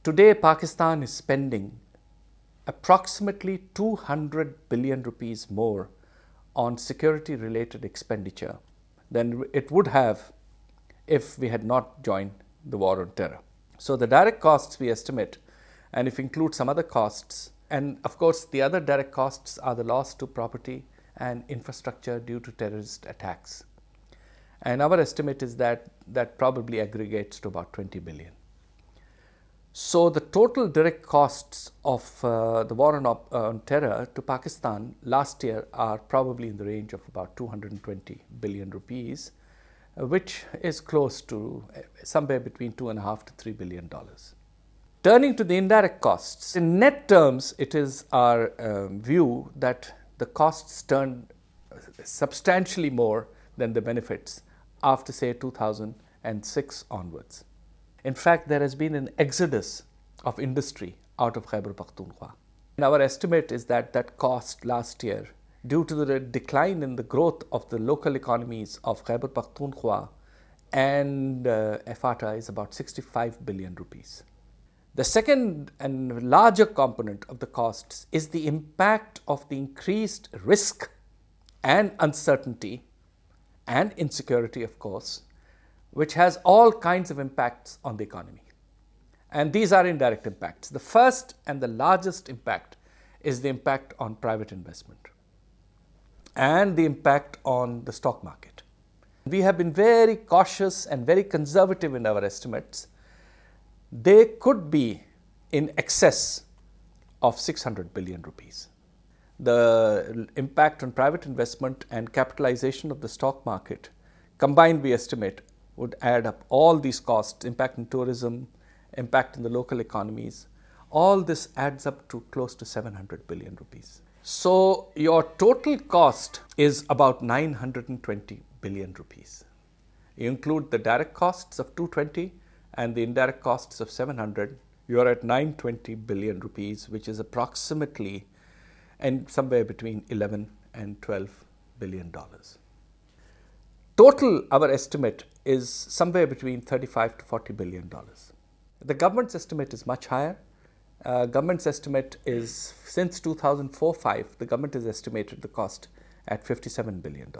Today, Pakistan is spending approximately 200 billion rupees more on security-related expenditure than it would have if we had not joined the war on terror. So the direct costs we estimate, and if we include some other costs, and of course the other direct costs are the loss to property and infrastructure due to terrorist attacks. And our estimate is that that probably aggregates to about 20 billion. So the total direct costs of the war on terror to Pakistan last year are probably in the range of about 220 billion rupees, which is close to somewhere between $2.5 to $3 billion. Turning to the indirect costs, in net terms, it is our view that the costs turned substantially more than the benefits after, say, 2006 onwards. In fact, there has been an exodus of industry out of Khyber Pakhtunkhwa. And our estimate is that that cost last year, due to the decline in the growth of the local economies of Khyber Pakhtunkhwa and FATA, is about 65 billion rupees. The second and larger component of the costs is the impact of the increased risk and uncertainty and insecurity, of course, which has all kinds of impacts on the economy. And these are indirect impacts. The first and the largest impact is the impact on private investment and the impact on the stock market. We have been very cautious and very conservative in our estimates. They could be in excess of 600 billion rupees. The impact on private investment and capitalization of the stock market combined, we estimate, would add up all these costs, impact in tourism, impact in the local economies. All this adds up to close to 700 billion rupees. So your total cost is about 920 billion rupees. You include the direct costs of 220 and the indirect costs of 700, you are at 920 billion rupees, which is approximately and somewhere between 11 and 12 billion dollars. Total, our estimate is somewhere between 35 to 40 billion dollars. The government's estimate is much higher. Government's estimate is, since 2004-05, the government has estimated the cost at $57 billion.